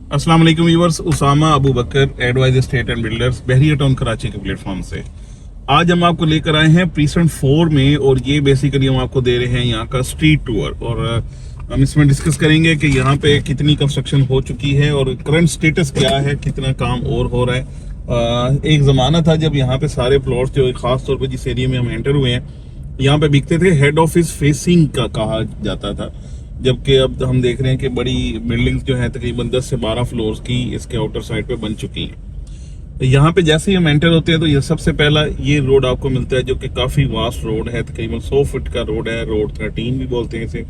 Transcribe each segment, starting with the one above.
अस्सलाम वालेकुम viewers, Usama Abu Bakar advisor estate and builders Bahria town Karachi के प्लेटफॉर्म से आज हम आपको लेकर आए हैं प्रीसेंट 4 में। और ये बेसिकली हम आपको दे रहे हैं यहाँ का स्ट्रीट टूर, और हम इसमें डिस्कस करेंगे कि यहाँ पे कितनी कंस्ट्रक्शन हो चुकी है और करंट स्टेटस क्या है, कितना काम और हो रहा है। एक ज़माना था जब यहाँ पे सारे प्लॉट्स जो खास तौर पे जिस एरिया में हम एंटर हुए हैं यहाँ पे बिकते थे, हेड ऑफिस फेसिंग का कहा जाता था, जबकि अब हम देख रहे हैं कि बड़ी बिल्डिंग्स जो हैं तकरीबन 10 से 12 फ्लोर्स की इसके आउटर साइड पे बन चुकी हैं। यहाँ पे जैसे ही हम एंटर होते हैं तो ये सबसे पहला ये रोड आपको मिलता है जो कि काफ़ी वास्ट रोड है, तकरीबन 100 फुट का रोड है, रोड 13 भी बोलते हैं इसे।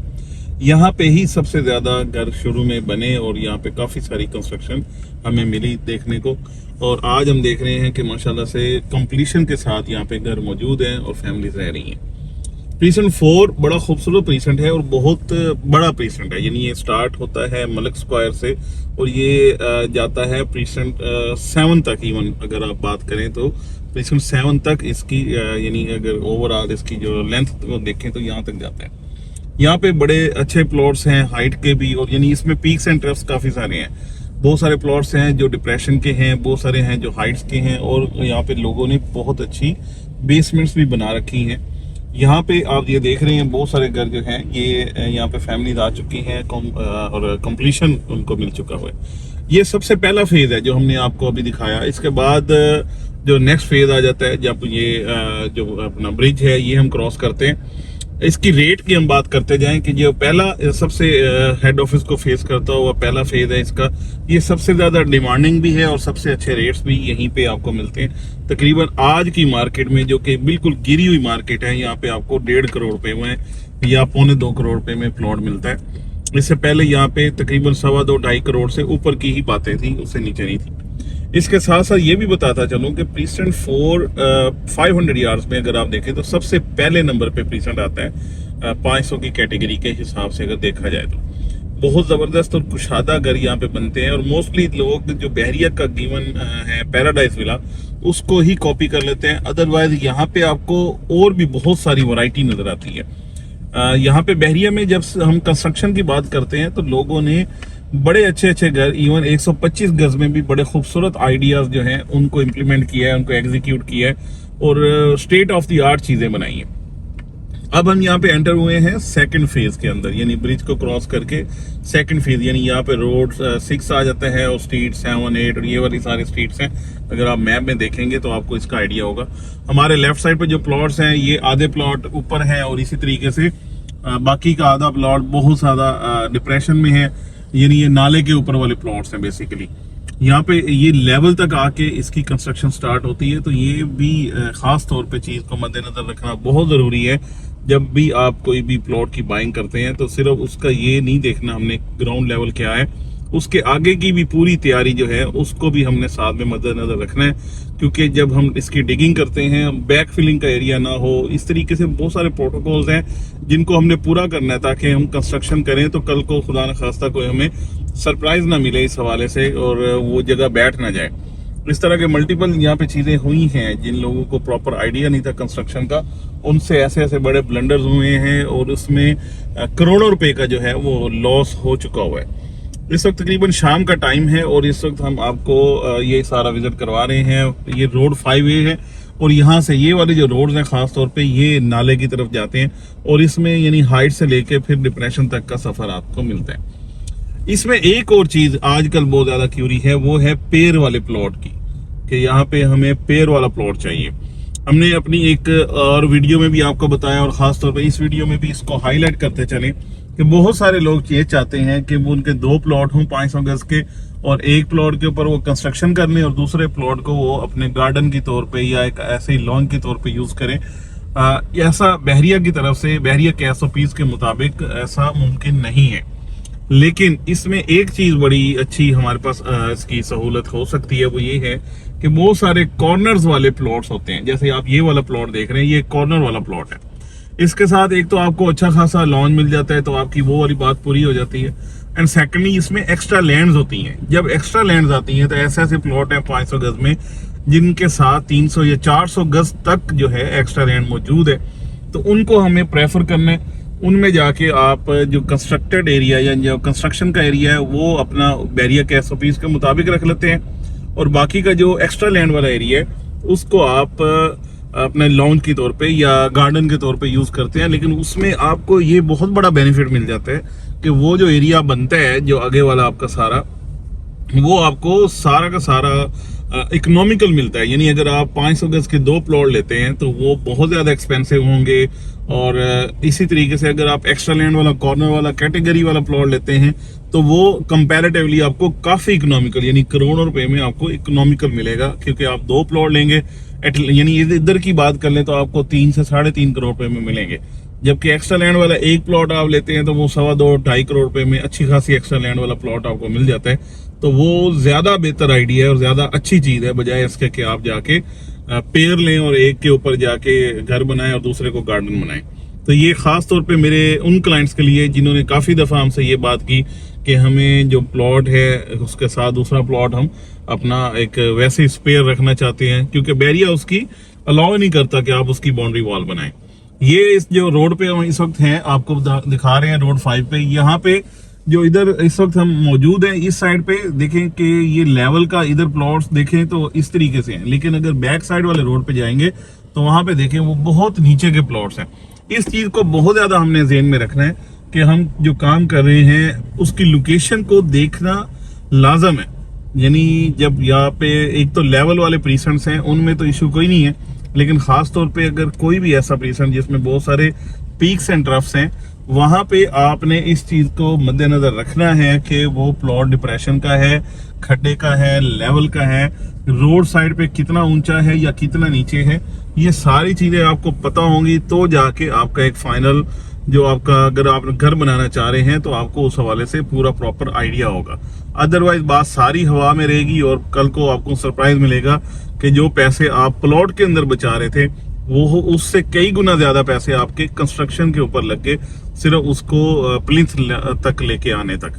यहाँ पे ही सबसे ज़्यादा घर शुरू में बने और यहाँ पे काफ़ी सारी कंस्ट्रक्शन हमें मिली देखने को। और आज हम देख रहे हैं कि माशाल्लाह से कंप्लीशन के साथ यहाँ पे घर मौजूद हैं और फैमिलीज रह रही हैं। प्रीसेंट 4 बड़ा खूबसूरत प्रीसेंट है और बहुत बड़ा प्रीसेंट है, यानी ये स्टार्ट होता है मलिक स्क्वायर से और ये जाता है प्रीसेंट 7 तक। इवन अगर आप बात करें तो प्रीसेंट 7 तक इसकी यानी अगर ओवरऑल इसकी जो लेंथ को देखें तो यहाँ तक जाता है। यहाँ पे बड़े अच्छे प्लॉट्स हैं हाइट के भी, और यानी इसमें पीक्स एंड ट्रफ्स काफ़ी सारे हैं। बहुत सारे प्लॉट्स हैं जो डिप्रेशन के हैं, बहुत सारे हैं जो हाइट्स के हैं, और यहाँ पे लोगों ने बहुत अच्छी बेसमेंट्स भी बना रखी हैं। यहाँ पे आप ये देख रहे हैं बहुत सारे घर जो हैं ये यहाँ पे फैमिलीज आ चुकी हैं और कंप्लीशन उनको मिल चुका हुआ है। ये सबसे पहला फेज है जो हमने आपको अभी दिखाया। इसके बाद जो नेक्स्ट फेज आ जाता है जब ये जो अपना ब्रिज है ये हम क्रॉस करते हैं। इसकी रेट की हम बात करते जाएं कि जो पहला सबसे हेड ऑफिस को फेस करता हुआ पहला फेज है इसका, ये सबसे ज्यादा डिमांडिंग भी है और सबसे अच्छे रेट्स भी यहीं पे आपको मिलते हैं। तकरीबन आज की मार्केट में जो कि बिल्कुल गिरी हुई मार्केट है, यहाँ पे आपको 1.5 करोड़ रुपए में या 2.25 करोड़ रुपए में प्लॉट मिलता है। इससे पहले यहाँ पे तकरीबन 2.25 करोड़ से ऊपर की ही बातें थी, उससे नीचे नहीं थी। इसके साथ साथ ये भी बताता चलूं कि प्रीसेंट 4 500 यार्ड्स में अगर आप देखें तो सबसे पहले नंबर पे प्रीसेंट आता है 500 की कैटेगरी के हिसाब से अगर देखा जाए तो। बहुत ज़बरदस्त और कुशादा घर यहाँ पे बनते हैं और मोस्टली लोग जो बहरिया का गिवन है पैराडाइज विला उसको ही कॉपी कर लेते हैं। अदरवाइज यहाँ पे आपको और भी बहुत सारी वैरायटी नजर आती है। यहाँ पे बहरिया में जब हम कंस्ट्रक्शन की बात करते हैं तो लोगों ने बड़े अच्छे अच्छे घर, इवन 125 गज में भी बड़े खूबसूरत आइडियाज जो हैं उनको इम्प्लीमेंट किया है, उनको एग्जीक्यूट किया है और स्टेट ऑफ द आर्ट चीजें बनाई हैं। अब हम यहाँ पे एंटर हुए हैं सेकंड फेज के अंदर, यानी ब्रिज को क्रॉस करके सेकंड फेज, यानी यहाँ पे रोड 6 आ जाता है और स्ट्रीट 7, 8 और ये वाली सारी स्ट्रीट्स हैं। अगर आप मैप में देखेंगे तो आपको इसका आइडिया होगा। हमारे लेफ्ट साइड पे जो प्लॉट्स हैं ये आधे प्लॉट ऊपर हैं और इसी तरीके से बाकी का आधा प्लॉट बहुत ज्यादा डिप्रेशन में है, यानी ये नाले के ऊपर वाले प्लॉट्स हैं। बेसिकली यहाँ पे ये लेवल तक आके इसकी कंस्ट्रक्शन स्टार्ट होती है, तो ये भी खास तौर पे चीज को मद्देनजर रखना बहुत जरूरी है। जब भी आप कोई भी प्लॉट की बाइंग करते हैं तो सिर्फ उसका ये नहीं देखना हमने ग्राउंड लेवल क्या है, उसके आगे की भी पूरी तैयारी जो है उसको भी हमने साथ में मद्देनजर रखना है, क्योंकि जब हम इसकी डिगिंग करते हैं बैक फिलिंग का एरिया ना हो, इस तरीके से बहुत सारे प्रोटोकॉल्स हैं जिनको हमने पूरा करना है ताकि हम कंस्ट्रक्शन करें तो कल को खुदा न खास्ता कोई हमें सरप्राइज ना मिले इस हवाले से और वो जगह बैठ ना जाए। इस तरह के मल्टीपल यहाँ पे चीजें हुई हैं। जिन लोगों को प्रॉपर आइडिया नहीं था कंस्ट्रक्शन का उनसे ऐसे ऐसे बड़े ब्लंडर्स हुए हैं और उसमें करोड़ों रुपए का जो है वो लॉस हो चुका हुआ है। इस वक्त तकरीबन शाम का टाइम है और इस वक्त हम आपको ये सारा विजिट करवा रहे हैं। ये रोड 5A है और यहाँ से ये वाले जो रोड्स हैं खास तौर पे ये नाले की तरफ जाते हैं और इसमें यानी हाइट से लेके फिर डिप्रेशन तक का सफर आपको मिलता है। इसमें एक और चीज आजकल बहुत ज्यादा क्यूरी है, वो है पेड़ वाले प्लॉट की, कि यहाँ पे हमें पेड़ वाला प्लॉट चाहिए। हमने अपनी एक और वीडियो में भी आपको बताया और खास तौर पे इस वीडियो में भी इसको हाईलाइट करते चले कि बहुत सारे लोग ये चाहते हैं कि वो उनके 2 प्लॉट हों 500 गज के और एक प्लॉट के ऊपर वो कंस्ट्रक्शन कर लें और दूसरे प्लॉट को वो अपने गार्डन की तौर पे या एक ऐसे ही लॉन के तौर पे यूज करें। ऐसा बहरिया की तरफ से, बहरिया के SOPs के मुताबिक ऐसा मुमकिन नहीं है। लेकिन इसमें एक चीज बड़ी अच्छी हमारे पास इसकी सहूलत हो सकती है, वो ये है कि बहुत सारे कॉर्नर्स वाले प्लॉट्स होते हैं। जैसे आप ये वाला प्लॉट देख रहे हैं, ये कॉर्नर वाला प्लॉट है। इसके साथ एक तो आपको अच्छा खासा लॉन मिल जाता है तो आपकी वो वाली बात पूरी हो जाती है, एंड सेकेंडली इसमें एक्स्ट्रा लैंड्स होती हैं। जब एक्स्ट्रा लैंड्स आती हैं तो ऐसे ऐसे प्लॉट हैं 500 गज में जिनके साथ 300 या 400 गज तक जो है एक्स्ट्रा लैंड मौजूद है, तो उनको हमें प्रेफर करना है। उनमें जाके आप जो कंस्ट्रक्टेड एरिया या जो कंस्ट्रक्शन का एरिया है वो अपना बैरिया के SOPs के मुताबिक रख लेते हैं, और बाकी का जो एक्स्ट्रा लैंड वाला एरिया है उसको आप अपने लॉन के तौर पे या गार्डन के तौर पे यूज करते हैं। लेकिन उसमें आपको ये बहुत बड़ा बेनिफिट मिल जाता है कि वो जो एरिया बनता है जो आगे वाला आपका सारा, वो आपको सारा का सारा इकोनॉमिकल मिलता है। यानी अगर आप 500 गज के 2 प्लॉट लेते हैं तो वो बहुत ज्यादा एक्सपेंसिव होंगे, और इसी तरीके से अगर आप एक्स्ट्रा लैंड वाला कॉर्नर वाला कैटेगरी वाला प्लॉट लेते हैं तो वो कंपैरेटिवली आपको काफी इकोनॉमिकल, यानी करोड़ों रुपए में आपको इकोनॉमिकल मिलेगा, क्योंकि आप 2 प्लॉट लेंगे यानी इधर की बात कर लें तो आपको 3 से 3.5 करोड़ रुपए में मिलेंगे। जबकि एक्स्ट्रा लैंड वाला एक प्लॉट आप लेते हैं तो वो 2.25-2.5 करोड़ रुपए में अच्छी खासी एक्स्ट्रा लैंड वाला प्लॉट आपको मिल जाता है। तो वो ज्यादा बेहतर आइडिया है और ज्यादा अच्छी चीज है, बजाय इसके कि आप जाके पेड़ लें और एक के ऊपर जाके घर बनाएं और दूसरे को गार्डन बनाएं। तो ये खास तौर पे मेरे उन क्लाइंट्स के लिए जिन्होंने काफी दफा हमसे ये बात की कि हमें जो प्लॉट है उसके साथ दूसरा प्लॉट हम अपना एक वैसे स्पेयर रखना चाहते हैं, क्योंकि बैरिया उसकी अलाउ नहीं करता कि आप उसकी बाउंड्री वॉल बनाएं। ये इस जो रोड पे हम इस वक्त हैं आपको दिखा रहे हैं, रोड 5 पे, यहाँ पे जो इधर इस वक्त हम मौजूद हैं इस साइड पे देखें कि ये लेवल का इधर प्लॉट्स देखें तो इस तरीके से हैं, लेकिन अगर बैक साइड वाले रोड पे जाएंगे तो वहां पे देखें वो बहुत नीचे के प्लॉट्स हैं। इस चीज को बहुत ज्यादा हमने ज़हन में रखना है कि हम जो काम कर रहे हैं उसकी लोकेशन को देखना लाजम है। यानी जब यहाँ पे एक तो लेवल वाले प्रीसेंट्स हैं उनमें तो इशू कोई नहीं है, लेकिन खास तौर पे अगर कोई भी ऐसा प्रीसेंट जिसमें बहुत सारे पीक्स एंड ट्रफ्स हैं, वहां पे आपने इस चीज को मद्देनजर रखना है कि वो प्लॉट डिप्रेशन का है, खड्डे का है, लेवल का है, रोड साइड पे कितना ऊंचा है या कितना नीचे है। ये सारी चीजें आपको पता होंगी तो जाके आपका एक फाइनल जो आपका, अगर आप घर बनाना चाह रहे हैं तो आपको उस हवाले से पूरा प्रॉपर आइडिया होगा। अदरवाइज बात सारी हवा में रहेगी और कल को आपको सरप्राइज मिलेगा कि जो पैसे आप प्लॉट के अंदर बचा रहे थे वो उससे कई गुना ज्यादा पैसे आपके कंस्ट्रक्शन के ऊपर लग गए, सिर्फ उसको प्लिंथ तक लेके आने तक।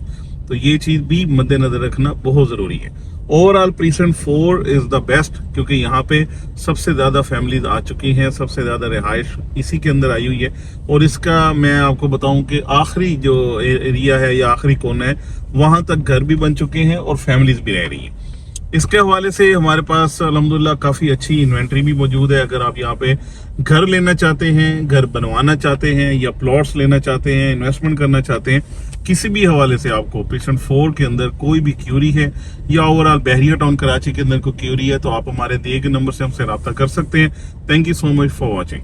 तो ये चीज भी मद्देनजर रखना बहुत जरूरी है। Overall precinct 4 is the best, क्योंकि यहाँ पे सबसे ज्यादा फैमिलीज आ चुकी हैं, सबसे ज्यादा रिहाइश इसी के अंदर आई हुई है। और इसका मैं आपको बताऊं कि आखिरी जो एरिया है या आखिरी कोना है वहां तक घर भी बन चुके हैं और फैमिलीज भी रह रही है। इसके हवाले से हमारे पास अल्हम्दुलिल्लाह काफी अच्छी इन्वेंट्री भी मौजूद है। अगर आप यहाँ पे घर लेना चाहते हैं, घर बनवाना चाहते हैं या प्लॉट्स लेना चाहते हैं, इन्वेस्टमेंट करना चाहते हैं, किसी भी हवाले से आपको प्रीसेंट 4 के अंदर कोई भी क्यूरी है या ओवरऑल बहरिया टाउन कराची के अंदर कोई क्यूरी है तो आप हमारे दिए गए नंबर से हमसे रब्ता कर सकते हैं। Thank you so much for watching.